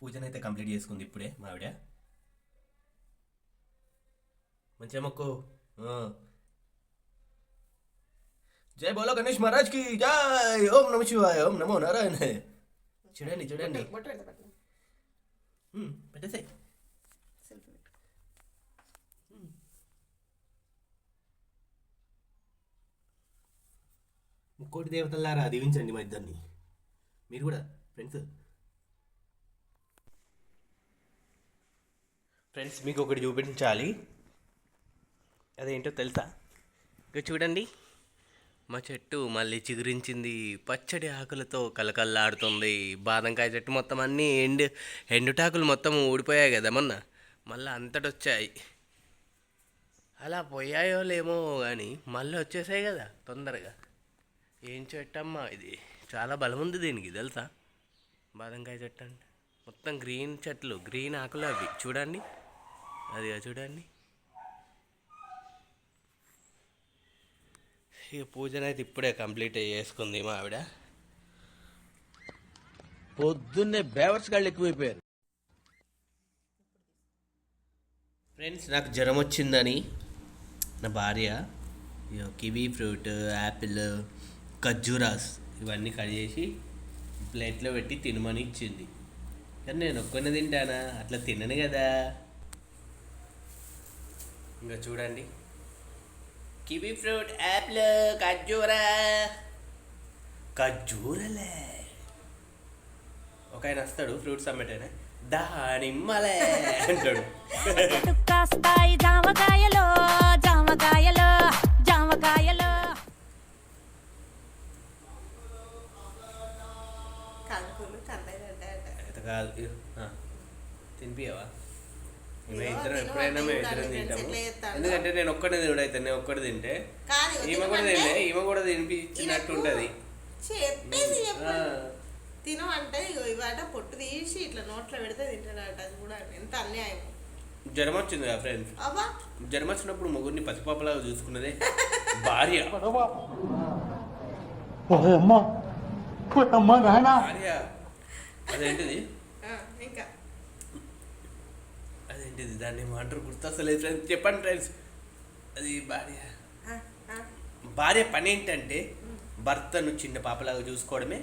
పూజనైతే complete చేసుకుంది ఇప్పుడే మా ఆవిడ. మంచిగా మొక్కు. జై బోలో గణేష్ మహారాజ్ కి జై. ఓం నమ శివాయ, ఓం నమో నారాయణ. చూడండి చూడండి, పెట్టేసాయి. ముక్కోటి దేవతలారా దీవించండి మా ఇద్దరిని, మీరు కూడా ఫ్రెండ్స్. మీకు ఒకటి చూపించాలి, అదేంటో తెలుసా? ఇక చూడండి, మా చెట్టు మళ్ళీ చిగురించింది, పచ్చడి ఆకులతో కలకల్లాడుతుంది. బాదంకాయ చెట్టు మొత్తం అన్నీ ఎండుటాకులు మొత్తం ఊడిపోయాయి కదా మొన్న, మళ్ళీ అంతటొచ్చాయి. అలా పోయాయో లేమో కానీ మళ్ళీ వచ్చేసాయి కదా తొందరగా. ఏం చెట్టు అమ్మా ఇది, చాలా బలం ఉంది దీనికి తెలుసా? బాదంకాయ చెట్టు అంటే మొత్తం గ్రీన్ చెట్లు, గ్రీన్ ఆకులు అవి. చూడండి, అది చూడండి. ఇక పూజనైతే ఇప్పుడే కంప్లీట్ చేసుకుంది మా ఆవిడ. పొద్దున్నే బేవర్స్ గాళ్ళు ఎక్కువైపోయారు. ఫ్రెండ్స్, నాకు జ్వరం వచ్చిందని నా భార్య కివీ ఫ్రూట్, యాపిల్, ఖర్జూరాస్ ఇవన్నీ కట్ చేసి ప్లేట్లో పెట్టి తినమని ఇచ్చింది. కానీ నేను ఒక్కనే తింటానా? అట్లా తినను కదా. ఇంకా చూడండి, కివీ ఫ్రూట్, యాపిల్, ఖర్జూరలే. ఒక ఆయన వస్తాడు ఫ్రూట్స్ అమ్మేటైనా, దానిమ్మలే అంటాడు. జామకాయలో జామకాయలో జామకాయలో కాదు, తినిపియవా? ఇద్దరం ఎప్పుడైనా మేము ఇద్దరం తింటాము. ఎందుకంటే నేను ఒక్కడే తినడు అయితే, నేను ఒక్కడే తింటే ఈమె కూడా తినలే, ఈమె కూడా తినిపించినట్టు ఉంటుంది. తిను అంటే ఇవాట పొట్టు తీసి ఇట్లా నోట్లో పెడితే తింటాడట. అది కూడా ఎంత అన్యాయం. జ్వరం వచ్చింది కదా ఫ్రెండ్స్, జ్వరం వచ్చినప్పుడు ముగ్గురిని పసిపాపలాగా చూసుకున్నదే భార్య. భార్య అదేంటిది, అదేంటిది, దాన్ని ఏమంటారు గుర్తొస్తలేదు ఫ్రెండ్స్. చెప్పండి ఫ్రెండ్స్. అది భార్య పని ఏంటంటే భర్తను చిన్న పాపలాగా చూసుకోవడమే.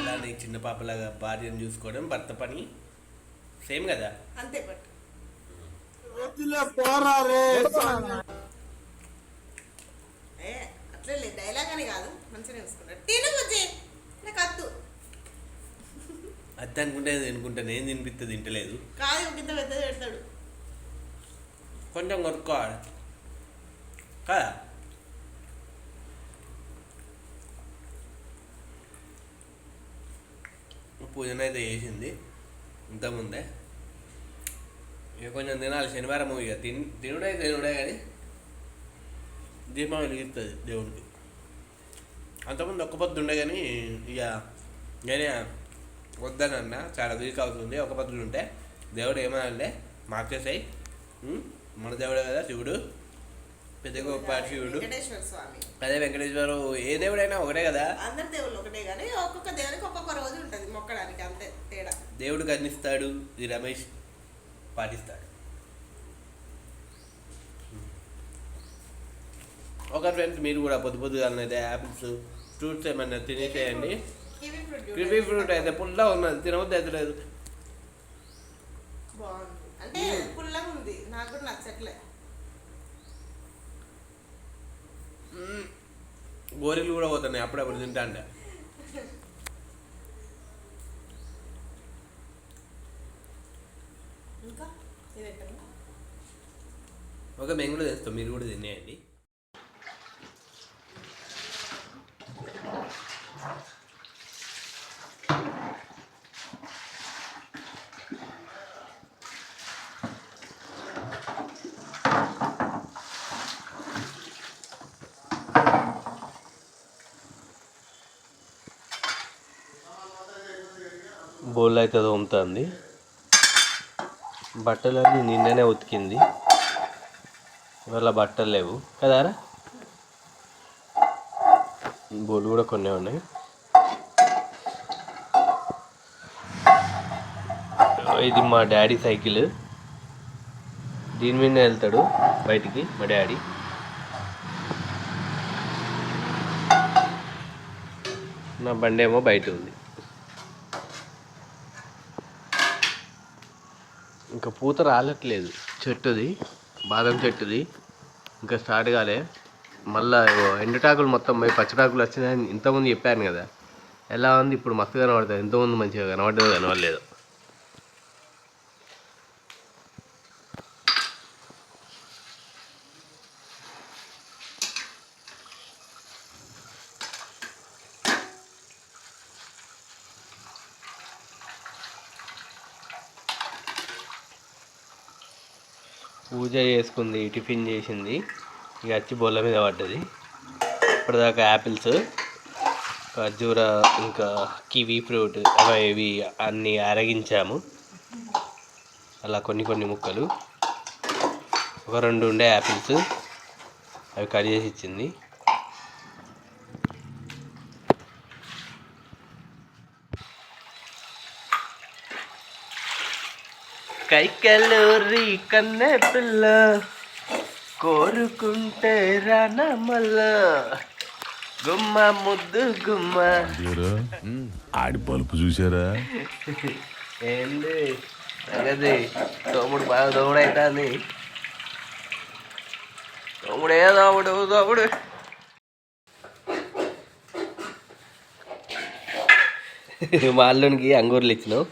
అలానే చిన్న పాపలాగా భార్యను చూసుకోవడం భర్త పని. సేమ్ కదా, అంతే. బట్ అట్లే డైలాగ్ అని కాదు, మంచిగా చూసుకుంటాడు. తిను బుజ్జి, నాకు అద్దు అద్దు అనుకుంటే తినుకుంటా, నేను తినిపిస్తే తింటలేదు. కాదు, ఇంత పెద్దది పెడతాడు. కొంచెం కొనుక్కోవాలి కదా. పూజన అయితే చేసింది ఇంతకుముందే. ఇక కొంచెం తినాలి, శనివారం ఇక తినుడే కానీ దీపం వెలిగిస్తుంది దేవునికి. అంతకుముందు ఒక్క పొద్దు ఉండే కానీ ఇక నేనే వద్దనన్న, చాలా వీక్ అవుతుంది ఒక పొద్దులు ఉంటే. దేవుడు ఏమనాలే, మార్చేసాయి. మన దేవుడే కదా శివుడు, పెద్ద గొప్ప శివుడు. అదే వెంకటేశ్వరు, ఏ దేవుడైనా ఒకటే కదా. అందరి దేవుళ్ళు ఒకటే కానీ ఒక్కొక్క దేవునికి ఒక్కొక్క రోజు ఉంటుంది మొక్కడానికి, అంతే తేడా. దేవుడు కనిపిస్తాడు, ఈ రమేష్ పాటిస్తాడు. ఒక ఫ్రెండ్స్, మీరు కూడా పొద్దు పొద్దుగాలనైతే యాపిల్స్, ఫ్రూట్స్ ఏమన్నా తినేసేయండి. కివీ ఫ్రూట్ అయితే పుల్లా ఉన్నది, తినవద్దు అయితే లేదు. బాగుంది అంటే పుల్లగా ఉంది, నాకు కూడా నచ్చట్లే. గోరీలు కూడా పోతున్నాయి అప్పుడప్పుడు తింటా అంటే. ఒక మేము కూడా తెస్తాం, మీరు కూడా తినేయండి. బోల్ అయితే తోముతుంది, బట్టలన్నీ నిన్ననే ఉతికింది, ఇవాళ బట్టలు లేవు కదారా. బోలు కూడా కొన్ని ఉన్నాయి. ఇది మా డాడీ సైకిల్. దీని మీద వెళ్తాడు బయటికి మా డాడీ. నా బండి ఏమో బయట ఉంది. ఇంకా పూత రాలట్లేదు చెట్టుది, బాదం చెట్టుది ఇంకా స్టార్ట్ కాలే. మళ్ళీ ఎండుటాకులు మొత్తం పోయి పచ్చటాకులు వచ్చినాయని ఇంతకుముందు చెప్పాను కదా. ఎలా ఉంది ఇప్పుడు? మస్తు కనబడుతుంది. ఇంతకుముందు మంచిగా కనబడ్డది, కనబడలేదు. పూజ చేసుకుంది, టిఫిన్ చేసింది, ఇక వచ్చి బొల్ల మీద పడ్డది. ఇప్పటిదాకా యాపిల్స్, ఖర్జూర, ఇంకా కివీ ఫ్రూట్ అవి అన్నీ అరగించాము. అలా కొన్ని కొన్ని ముక్కలు, ఒక 2 ఉండే యాపిల్స్ అవి కట్ చేసి ఇచ్చింది. కైకలూరి కన్నె పిల్ల కోరుకుంటే రానమల్ల గుమ్మ ముద్దు గుమ్మ. ఆడి పలుపు చూసారా? ఏంది సంగతి? తోముడు బాగా దోముడు అవుతుంది. తోముడే దోముడు దోముడు. మా అల్లునికి అంగూర్లు ఇచ్చినావు,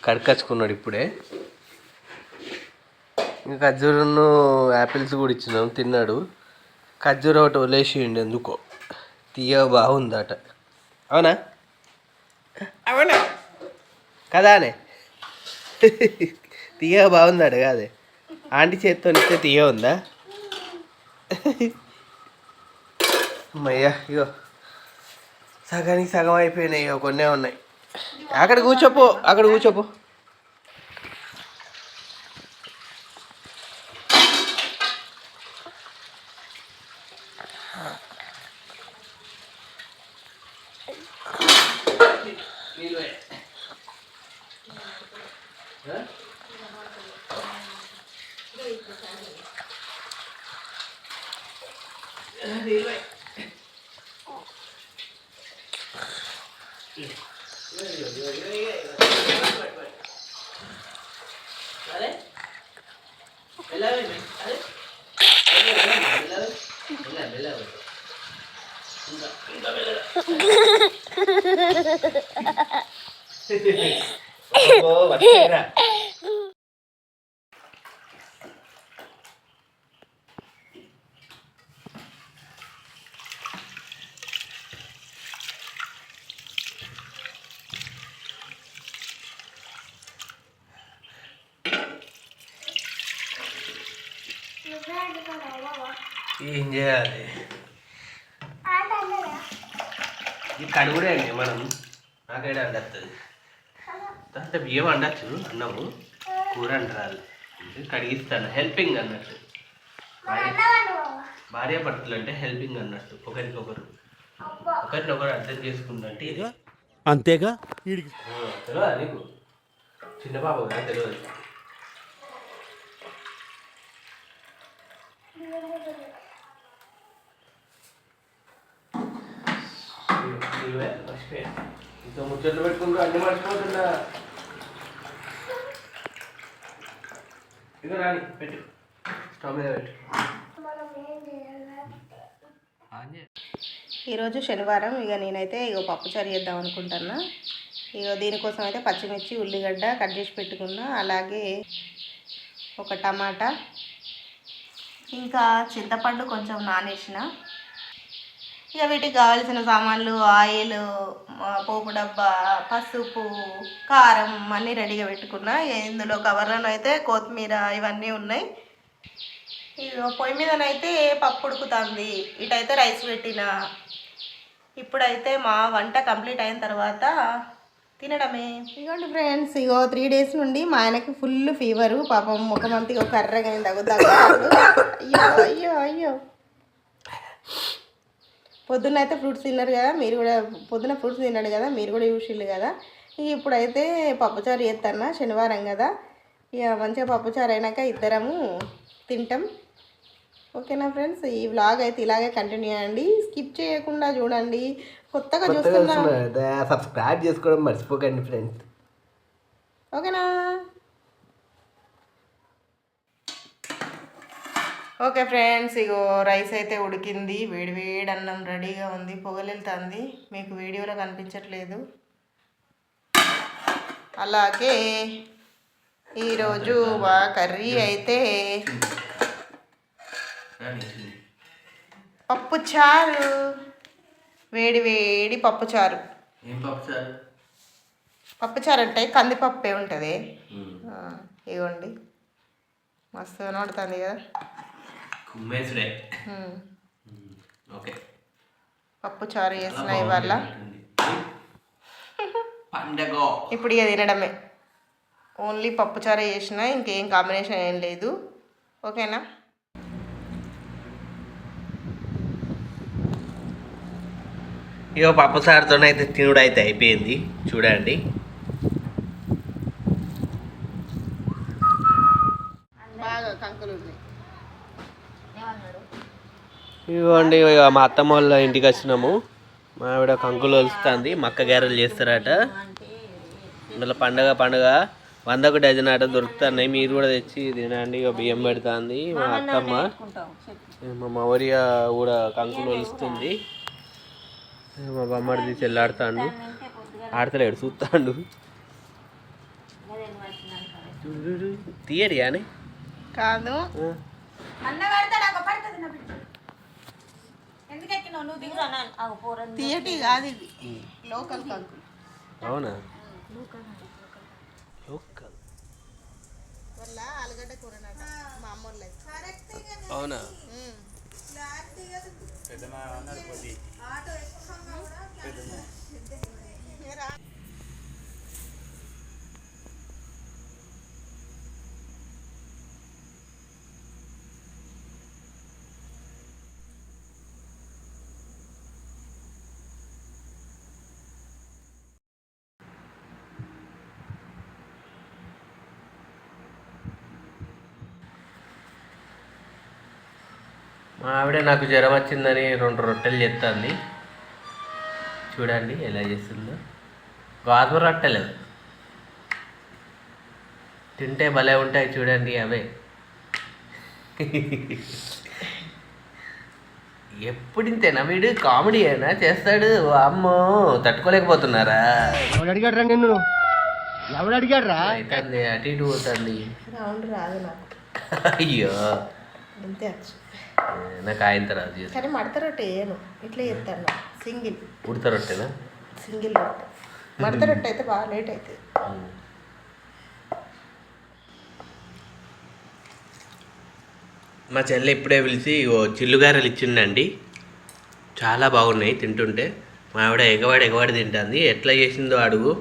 కడకచ్చుకున్నాడు ఇప్పుడే. ఇంకా ఖర్జూరను యాపిల్స్ కూడా ఇచ్చినాం, తిన్నాడు. ఖర్జూర ఒకటి వదిలేసిండు ఎందుకో, తీయ బాగుందట. అవునా అవునా కదానే? తీయ బాగుందట కాదే? ఆంటీ చేత్తో ఇస్తే తీయ ఉందా? అమ్మయ్యా, ఇగో సగానికి సగం అయిపోయినాయి, ఇక కొన్నే ఉన్నాయి. అక్కడ కూర్చోపో, అక్కడ కూర్చోపో. ఏం చేయాలి? ఈ కడుగుడే అండి మనం, నాకైతే వండుతుంది. అంటే బియ్యం వండచ్చు, అన్నము కూర అంటారు. కడిగిస్తాను, హెల్పింగ్ అన్నట్టు. భార్య భర్తలు అంటే హెల్పింగ్ అన్నట్టు, ఒకరికొకరు ఒకరినొకరు అర్థం చేసుకుంటే ఇది అంతేగా. తెలియదా నీకు? చిన్న పాప కదా, తెలియదు. ఇంత ముచ్చట్లు పెట్టుకుంటూ అన్ని మర్చిపోతున్నా. ఇక రాని పెట్టు, స్టవ్ మీద పెట్టు. ఈరోజు శనివారం. ఇక నేనైతే పప్పుచారు చేద్దాం అనుకుంటున్నా. దీనికోసం అయితే పచ్చిమిర్చి, ఉల్లిగడ్డ కట్ చేసి పెట్టుకున్నా, అలాగే ఒక టమాటా, ఇంకా చింతపండు కొంచెం నానేసిన. ఇక వీటికి కావాల్సిన సామాన్లు ఆయిల్, పోపు డబ్బా, పసుపు, కారం అన్నీ రెడీగా పెట్టుకున్నా. ఇందులో కవర్లను అయితే కొత్తిమీర ఇవన్నీ ఉన్నాయి. ఇక పొయ్యి మీదనైతే పప్పు ఉడుకుతుంది, ఇటైతే రైస్ పెట్టిన. ఇప్పుడైతే మా వంట కంప్లీట్ అయిన తర్వాత తినడమే. ఇదిగోండి ఫ్రెండ్స్, 3 డేస్ నుండి మా ఆయనకి ఫుల్ ఫీవరు. పాపం ముఖమంతా కర్రగా దగ్గు. అయ్యో అయ్యో అయ్యో. పొద్దున్న అయితే ఫ్రూట్స్ తిన్నారు కదా మీరు కూడా, పొద్దున్న ఫ్రూట్స్ తిన్నాడు కదా మీరు కూడా చూసిళ్ళు కదా. ఇక ఇప్పుడైతే పప్పుచారు చేస్తాను, శనివారం కదా. ఇక మంచిగా పప్పుచారు అయినాక ఇద్దరము తింటాం. ఓకేనా ఫ్రెండ్స్, ఈ వ్లాగ్ అయితే ఇలాగే కంటిన్యూ అయ్యండి, స్కిప్ చేయకుండా చూడండి. కొత్తగా చూస్తున్నా సబ్స్క్రైబ్ చేసుకోవడం మర్చిపోకండి ఫ్రెండ్స్. ఓకేనా? ఓకే ఫ్రెండ్స్, ఇగో రైస్ అయితే ఉడికింది, వేడి వేడి అన్నం రెడీగా ఉంది, పొగలెళ్తుంది, మీకు వీడియోలో కనిపించట్లేదు. అలాగే ఈరోజు మా కర్రీ అయితే పప్పుచారు, వేడి వేడి పప్పుచారు. ఏం పప్పుచారు? పప్పుచారు అంటే కందిపప్పే ఉంటుంది. ఇవ్వండి, మస్తు కనబడుతుంది కదా. ఓకే, పప్పుచారు చేసిన ఇవాళ పండగ. ఇప్పుడు ఇక తినడమే, ఓన్లీ పప్పుచారు చేసిన, ఇంకేం కాంబినేషన్ ఏం లేదు. ఓకేనా? ఇక పప్పుచారుతోనైతే తినుడు అయితే అయిపోయింది చూడండి. బాగా కంకులు ఉన్నాయి. ఇవ్వండి, ఇక మా అత్తమ్మ వాళ్ళ ఇంటికి వచ్చినాము. మా ఆవిడ కంకులు వలుస్తుంది, మక్క గారెలు చేస్తారట. మళ్ళీ పండగ 100కు డజన్ ఆట దొరుకుతున్నాయి, మీరు కూడా తెచ్చి తినండి. ఇక బియ్యం పెడుతుంది మా అత్తమ్మ. మా మౌర్య కూడా కంకులు వలుస్తుంది. మా బొమ్మడిది చెల్లాడుతాడు, ఆడతలేడు, చూస్తాడు. తీయడి అని కాదు, తీయటి కాదు, ఇది లోకల్ కంకులు. అవునా? లోకల్ వల్ల ఆలుగడ్డ కూరనట మా అమ్మోళ్ళు. అవునా? మా ఆవిడ నాకు జ్వరం వచ్చిందని 2 రొట్టెలు చేస్తుంది. చూడండి ఎలా చేస్తుందో. గోధుమ రొట్టెలు తింటే భలే ఉంటాయి చూడండి అవే. ఎప్పుడు ఇంతేనా వీడు? కామెడీ అయినా చేస్తాడు. అమ్మో, తట్టుకోలేకపోతున్నారా? అడిగాడ్రా నిన్ను, ఎవడు అడిగాడ్రా? అవుతుంది, అటు ఇటు పోతుంది. రౌండ్ రాదు నాకు. అయ్యో, అంతే వచ్చు, నాకు ఆయన తర్వాత చేస్తాను. కానీ మడత రొట్టె వేయను, ఇట్లా చేస్తాను. సింగిల్ ఉడత రొట్టెనా? సింగిల్ రొట్టె. మడత రొట్టె అయితే బాగా లేట్ అవుతుంది. మా చెల్లి ఇప్పుడే పిలిచి చిల్లుగారెలు ఇచ్చిండండి, చాలా బాగున్నాయి తింటుంటే. మా ఆవిడ ఎగవాడి తింటుంది. ఎట్లా చేసిందో అడుగు,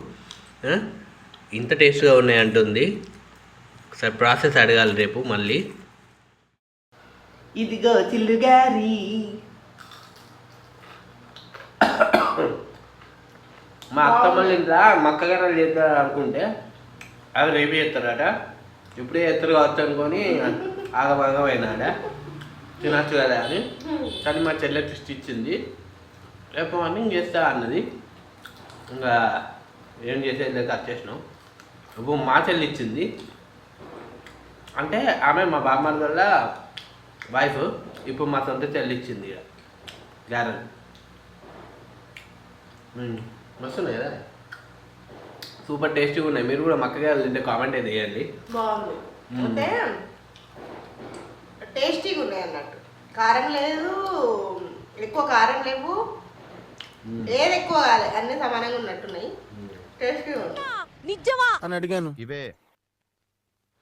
ఇంత టేస్ట్గా ఉన్నాయి అంటుంది. ఒకసారి ప్రాసెస్ అడగాలి రేపు మళ్ళీ. ఇదిగో చిల్లుగారి. మా అత్తమ్మల ఇంట్లో మక్కగారెలు చేద్దాం అనుకుంటే అవి రేపు చేస్తారట. ఇప్పుడే ఎత్తరు కావచ్చు అనుకొని ఆగమాగమైనాడ. తినచ్చు కదా అని, కానీ మా చెల్లె ట్విస్ట్ ఇచ్చింది. రేపు మార్నింగ్ చేస్తా అన్నది. ఇంకా ఏం చేసేది లేదు, వచ్చేసినాం. ఇప్పుడు మా చెల్లి ఇచ్చింది అంటే ఆమె మా బామ్మడి వల్ల వైఫ్. ఇప్పుడు మా సొంత చెల్లి ఇచ్చింది ఇక గారెలు. మస్తున్నాయి కదా, సూపర్ టేస్టీగా ఉన్నాయి. మీరు కూడా మక్కగారెలు తింటే కామెంట్ అయితే వేయండి. బాగుంది అంటే టేస్టీగా ఉన్నాయి అన్నట్టు. కారం లేదు, ఎక్కువ కారం లేవు, ఏది ఎక్కువ కాలే, అన్ని సమానంగా ఉన్నట్టున్నాయి. టేస్టీగా ఉన్నాయి. అని అడిగాను. ఇవే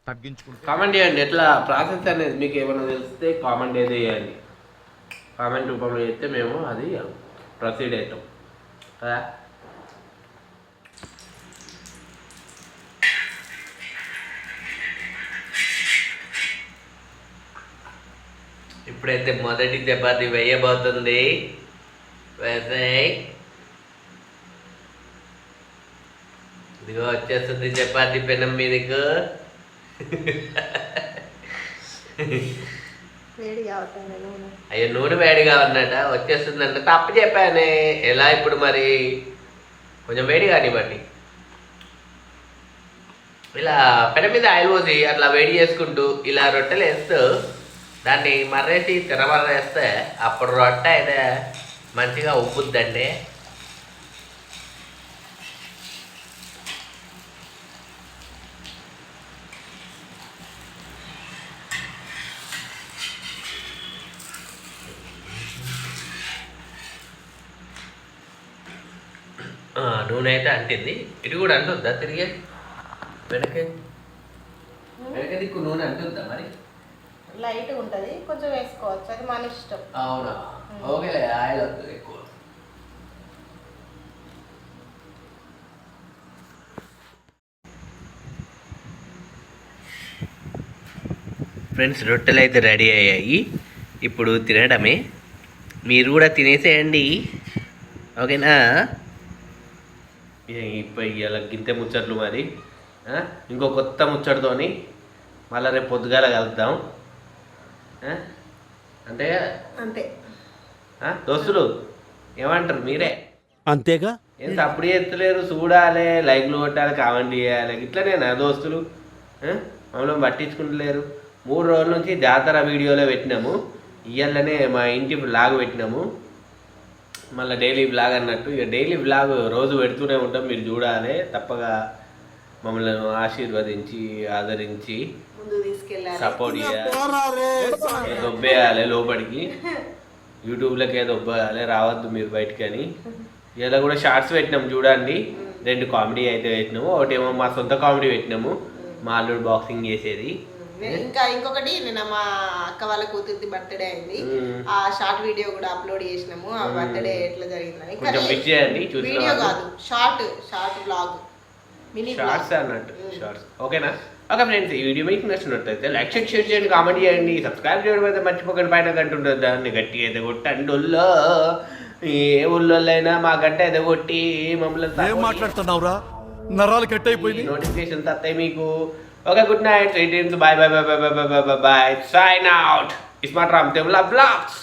తగ్గించుకుంటే కామెంట్ చేయండి ఎట్లా ప్రాసెస్ అనేది మీకు ఏమైనా తెలిస్తే కామెంట్ అయితే చేయండి. కామెంట్ రూపంలో చేస్తే మేము అది ప్రొసీడ్ అవుతాం కదా. ఇప్పుడైతే మొదటి చపాతి వేయబోతుంది. వేసాయి. ఇదిగో వచ్చేస్తుంది చపాతీ పెనం మీదకు. వేడిగా అవుతుంది నూనె. అయ్యో నూనె వేడిగా ఉన్నట వచ్చేస్తుందంట. తప్పు చెప్పానే. ఎలా ఇప్పుడు మరి? కొంచెం వేడి కానివ్వండి. ఇలా పెనం మీద ఆయిల్ పోసి అట్లా వేడి చేసుకుంటూ ఇలా రొట్టెలు వేస్తూ దాన్ని మర్రేసి తిరమర్రేస్తే అప్పుడు రొట్టె అయితే మంచిగా ఉబ్బుద్దండి. నూనె అయితే అంటింది. ఇది కూడా అంటుందా తిరిగే? వెనక దిక్కు నూనె అంటుందా మరి? లైట్ ఉంటుంది, కొంచెం వేసుకోవచ్చు, అది మన ఇష్టం. అవునా? ఓకే, ఆయిల్ వస్తుంది ఎక్కువ. ఫ్రెండ్స్, రొట్టెలు అయితే రెడీ అయ్యాయి. ఇప్పుడు తినడమే. మీరు కూడా తినేసేయండి, ఓకేనా? ఇప్పుడు ఇలా గింతే ముచ్చట్లు మరి. ఇంకో కొత్త ముచ్చటతోని మళ్ళీ రేపు పొద్దుగాల కలుద్దాం. అంతేగా? అంతే. దోస్తులు ఏమంటారు మీరే? అంతేగా. ఏం తప్పుడు చేస్తలేరు? చూడాలి, లైక్లు కొట్టాలి, కామెంట్ చేయాలి. ఇట్లనేనా దోస్తులు? మమ్మల్ని పట్టించుకుంటలేరు. 3 రోజుల నుంచి జాతర వీడియోలో పెట్టినాము. ఇవాళనే మా ఇంటి బ్లాగ్ పెట్టినాము. మళ్ళీ డైలీ బ్లాగ్ అన్నట్టు ఇక డైలీ బ్లాగ్ రోజు పెడుతూనే ఉంటాం. మీరు చూడాలి, తప్పగా మమ్మల్ని ఆశీర్వదించి ఆదరించి ముందు తీసుకెళ్ళాలి, సపోర్ట్ చేయాలి. దొబ్బేయాలి లోపలికి, యూట్యూబ్లోకి దొబ్బేయాలి. రావద్దు మీరు బయటికి అని. ఇలా కూడా షార్ట్స్ పెట్టినాము చూడండి. 2 కామెడీ అయితే పెట్టినాము. ఒకటేమో మా సొంత కామెడీ పెట్టినాము, మా అల్లుడు బాక్సింగ్ చేసేది. ఇంకా ఇంకొకటి నిన్న మా అక్క వాళ్ళ కూతురిది బర్త్డే అయింది. ఆ షార్ట్ వీడియో కూడా అప్లోడ్ చేసినాము. ఆ బర్త్డే ఎట్లా జరిగిందని. కొంచెం మిస్ చేయండి, వీడియో కాదు, షార్ట్ బ్లాగ్, మినీ షార్ట్స్ అన్నట్టు షార్ట్స్. ఓకేనా? ఓకే ఫ్రెండ్స్, ఈ వీడియో మీకు నచ్చినట్లయితే లైక్ షేర్ చేయండి, కామెంట్ చేయండి, సబ్స్క్రైబ్ చేయడం అయితే మర్చిపోకండి. పైన గంట ఉంటుంది, దాన్ని గట్టి అయితే కొట్టండి. ఒళ్ళో ఏ ఊళ్ళోనైనా మా గంట అయితే కొట్టి మమ్మల్ని ఏం మాట్లాడుతున్నావురా? నరాలు కట్ అయిపోయింది. నోటిఫికేషన్స్ వస్తాయి మీకు. Okay, good night, sweet dreams. Bye, bye, bye, bye, bye, bye, bye, bye, bye. Sign out. It's my Ram Tevla Vlogs.